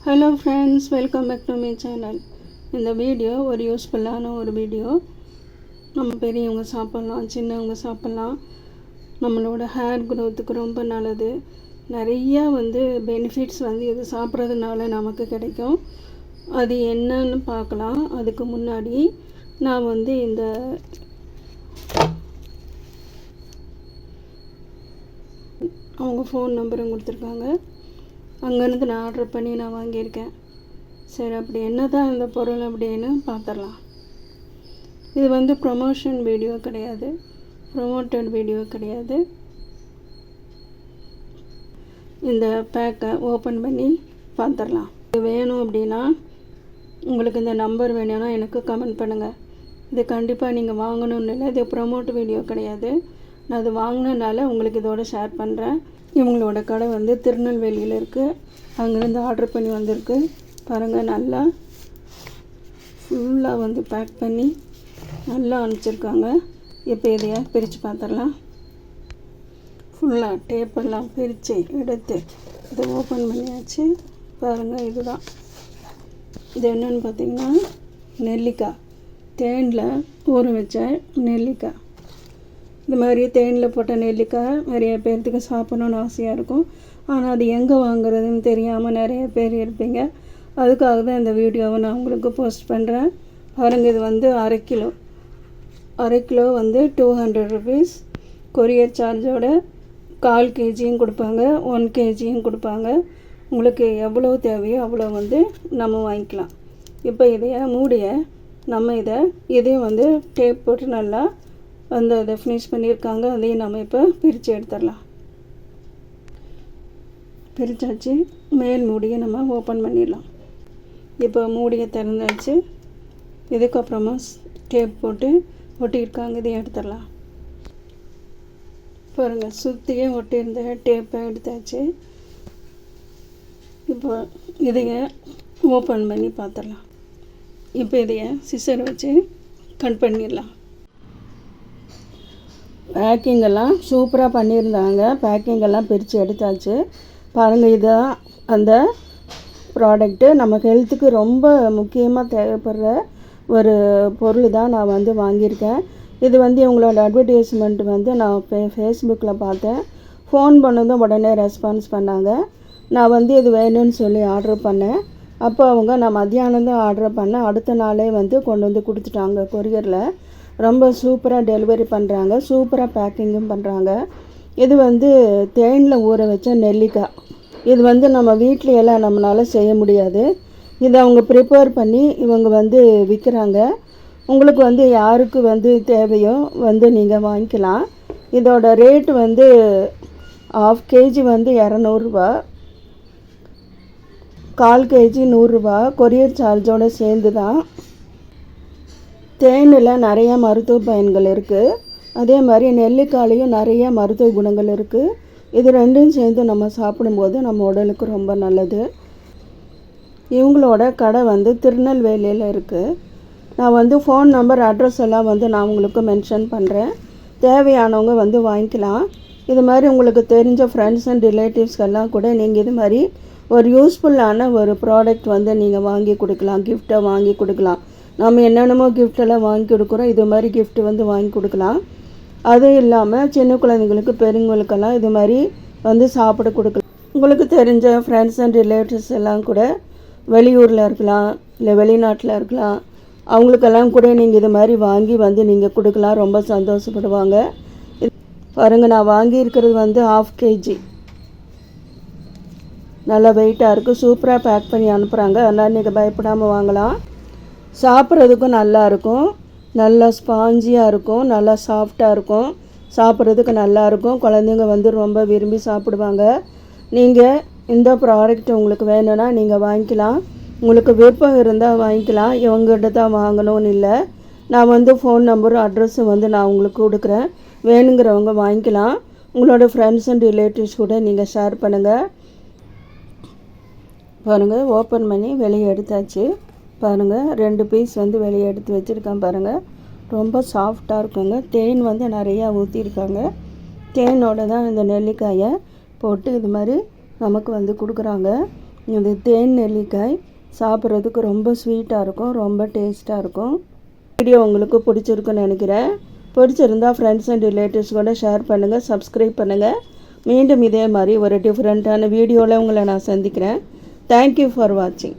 Hello friends, welcome back to my channel. இந்த video ஒரு யூஸ்ஃபுல்லான ஒரு வீடியோ. நம்ம பெரியவங்க சாப்பிட்லாம், சின்னவங்க சாப்பிட்லாம். நம்மளோட ஹேர் க்ரோத்துக்கு ரொம்ப நல்லது. நிறையா பெனிஃபிட்ஸ் இது சாப்பிட்றதுனால நமக்கு கிடைக்கும். அது என்னன்னு பார்க்கலாம். அதுக்கு முன்னாடி நான் இந்த அவங்க ஃபோன் நம்பரும் கொடுத்துருக்காங்க. அங்கேருந்து நான் ஆர்டர் பண்ணி நான் வாங்கியிருக்கேன். சரி, அப்படி என்ன தான் இந்த பொருள் அப்படின்னு பார்த்துடலாம். இது ப்ரொமோஷன் வீடியோ கிடையாது, ப்ரொமோட்டட் வீடியோ கிடையாது. இந்த பேக்கை ஓப்பன் பண்ணி பார்த்துடலாம். இது வேணும் அப்படின்னா உங்களுக்கு இந்த நம்பர் வேணும்னா எனக்கு கமெண்ட் பண்ணுங்கள். இது கண்டிப்பாக நீங்கள் வாங்கணும்னு இல்லை, இது ப்ரொமோட் வீடியோ கிடையாது. நான் அது வாங்கினதுனால உங்களுக்கு இதோட ஷேர் பண்ணுறேன். இவங்களோட கடை திருநெல்வேலியில் இருக்குது. அங்கேருந்து ஆர்டர் பண்ணி வந்திருக்கு. பாருங்கள், நல்லா ஃபுல்லாக பேக் பண்ணி நல்லா அனுப்பிச்சிருக்காங்க. இப்போ இதையை பிரித்து பார்த்துடலாம். ஃபுல்லாக டேப்பெல்லாம் பிரித்து எடுத்து இதை ஓப்பன் பண்ணியாச்சு. பாருங்கள், இதுதான். இது என்னென்னு பார்த்திங்கன்னா நெல்லிக்காய், தேனில் ஊற வச்ச நெல்லிக்காய். இந்த மாதிரி தேனில் போட்ட நெல்லிக்காய் நிறைய பேர்த்துக்கு சாப்பிட்ணுன்னு ஆசையாக இருக்கும். ஆனால் அது எங்கே வாங்குறதுன்னு தெரியாமல் நிறைய பேர் இருப்பீங்க. அதுக்காக தான் இந்த வீடியோவை நான் உங்களுக்கு போஸ்ட் பண்ணுறேன். பாருங்கள், இது அரை கிலோ 200 ருபீஸ். கொரியர் சார்ஜோட 1/4 kg கொடுப்பாங்க, 1 kg கொடுப்பாங்க. உங்களுக்கு எவ்வளோ தேவையோ அவ்வளோ நம்ம வாங்கிக்கலாம். இப்போ மூடிய நம்ம இதையும் டேப் போட்டு நல்லா அதை ஃபினிஷ் பண்ணியிருக்காங்க. அதையும் நம்ம இப்போ பிரித்து எடுத்துடலாம். பிரித்தாச்சு. மேல் மூடியை நம்ம ஓப்பன் பண்ணிடலாம். இப்போ மூடியை திறந்தாச்சு. இதுக்கப்புறமா டேப் போட்டு ஒட்டியிருக்காங்க. இதையும் எடுத்துடலாம். பாருங்கள், சுற்றியே ஒட்டியிருந்த டேப்பை எடுத்தாச்சு. இப்போ இதையை ஓப்பன் பண்ணி பார்த்துடலாம். இப்போ இதையை சிசர் வச்சு கட் பண்ணிடலாம். பேக்கிங்கெல்லாம் சூப்பராக பண்ணியிருந்தாங்க. பேக்கிங்கெல்லாம் பிரித்து எடுத்தாச்சு. பாருங்கள், இதுதான் அந்த ப்ராடக்ட்டு. நம்ம ஹெல்த்துக்கு ரொம்ப முக்கியமாக தேவைப்படுற ஒரு பொருள் தான் நான் வாங்கியிருக்கேன். இது இவங்களோட அட்வர்டைஸ்மெண்ட் நான் ஃபேஸ்புக்கில் பார்த்தேன். ஃபோன் பண்ணதும் உடனே ரெஸ்பான்ஸ் பண்ணாங்க. நான் இது வேணும்னு சொல்லி ஆர்டர் பண்ணேன். அப்போ அவங்க நான் மத்தியானம் தான் ஆர்டர் பண்ணேன். அடுத்த நாளே கொண்டு கொடுத்துட்டாங்க கொரியரில். ரொம்ப சூப்பராக டெலிவரி பண்ணுறாங்க, சூப்பராக பேக்கிங்கும் பண்ணுறாங்க. இது தேனில் ஊற வச்ச நெல்லிக்காய். இது நம்ம வீட்லையெல்லாம் நம்மளால் செய்ய முடியாது. இதை அவங்க ப்ரிப்பேர் பண்ணி இவங்க விற்கிறாங்க. உங்களுக்கு யாருக்கு தேவையோ நீங்கள் வாங்கிக்கலாம். இதோட ரேட்டு 1/2 kg 200 ரூபா, 1/4 kg 100 ரூபா. கொரியர் சார்ஜோடு சேர்ந்து தான். தேனில் நிறையா மருத்துவ பயன்கள் இருக்குது. அதே மாதிரி நெல்லிக்காயிலையும் நிறைய மருத்துவ குணங்கள் இருக்குது. இது ரெண்டும் சேர்ந்து நம்ம சாப்பிடும்போது நம்ம உடலுக்கு ரொம்ப நல்லது. இவங்களோட கடை திருநெல்வேலியில் இருக்குது. நான் ஃபோன் நம்பர், அட்ரஸ் எல்லாம் நான் உங்களுக்கு மென்ஷன் பண்ணுறேன். தேவையானவங்க வாங்கிக்கலாம். இது மாதிரி உங்களுக்கு தெரிஞ்ச ஃப்ரெண்ட்ஸ் அண்ட் ரிலேட்டிவ்ஸ்க்கெல்லாம் கூட நீங்கள் இது மாதிரி ஒரு யூஸ்ஃபுல்லான ஒரு ப்ராடக்ட் நீங்கள் வாங்கி கொடுக்கலாம், கிஃப்ட்டை வாங்கி கொடுக்கலாம். நம்ம என்னென்னமோ கிஃப்டெல்லாம் வாங்கி கொடுக்குறோம். இது மாதிரி கிஃப்ட்டு வாங்கி கொடுக்கலாம். அதுவும் இல்லாமல் சின்ன குழந்தைங்களுக்கு, பெரியவங்களுக்கெல்லாம் இது மாதிரி சாப்பிட கொடுக்கலாம். உங்களுக்கு தெரிஞ்ச ஃப்ரெண்ட்ஸ் அண்ட் ரிலேட்டிவ்ஸ் எல்லாம் கூட வெளியூரில் இருக்கலாம், இல்லை வெளிநாட்டில் இருக்கலாம். அவங்களுக்கெல்லாம் கூட நீங்கள் இது மாதிரி வாங்கி நீங்கள் கொடுக்கலாம். ரொம்ப சந்தோஷப்படுவாங்க. பாருங்கள், நான் வாங்கியிருக்கிறது 1/2 kg. நல்லா வெயிட்டாக இருக்குது. சூப்பராக பேக் பண்ணி அனுப்புகிறாங்க. அதனால் நீங்கள் பயப்படாமல் வாங்கலாம். சாப்பிட்றதுக்கும் நல்லாயிருக்கும். நல்லா ஸ்பாஞ்சியாக இருக்கும், நல்லா சாஃப்டாக இருக்கும். சாப்பிட்றதுக்கு நல்லாயிருக்கும். குழந்தைங்க ரொம்ப விரும்பி சாப்பிடுவாங்க. நீங்கள் இந்த ப்ராடக்ட் உங்களுக்கு வேணும்னா நீங்கள் வாங்கிக்கலாம். உங்களுக்கு விருப்பம் இருந்தால் வாங்கிக்கலாம். இவங்ககிட்ட தான் வாங்கணும்னு இல்லை. நான் ஃபோன் நம்பரும் அட்ரஸும் நான் உங்களுக்கு கொடுக்குறேன். வேணுங்கிறவங்க வாங்கிக்கலாம். உங்களோட ஃப்ரெண்ட்ஸ் அண்ட் ரிலேட்டிவ்ஸ் கூட நீங்கள் ஷேர் பண்ணுங்கள். பாருங்கள், ஓப்பன் பண்ணி வெளியே எடுத்தாச்சு. பாருங்கள், 2 பீஸ் வெளியே எடுத்து வச்சுருக்கேன். பாருங்கள், ரொம்ப சாஃப்டாக இருக்குங்க. தேன் நிறையா ஊற்றிருக்காங்க. தேனோட தான் இந்த நெல்லிக்காயை போட்டு இது மாதிரி நமக்கு கொடுக்குறாங்க. இது தேன் நெல்லிக்காய் சாப்பிட்றதுக்கு ரொம்ப ஸ்வீட்டாக இருக்கும், ரொம்ப டேஸ்ட்டாக இருக்கும். வீடியோ உங்களுக்கு பிடிச்சிருக்குன்னு நினைக்கிறேன். பிடிச்சிருந்தால் ஃப்ரெண்ட்ஸ் அண்ட் ரிலேட்டிவ்ஸ் கூட ஷேர் பண்ணுங்கள், சப்ஸ்கிரைப் பண்ணுங்கள். மீண்டும் இதே மாதிரி ஒரு டிஃப்ரெண்ட்டான வீடியோவில் உங்களை நான் சந்திக்கிறேன். தேங்க்யூ ஃபார் வாட்சிங்.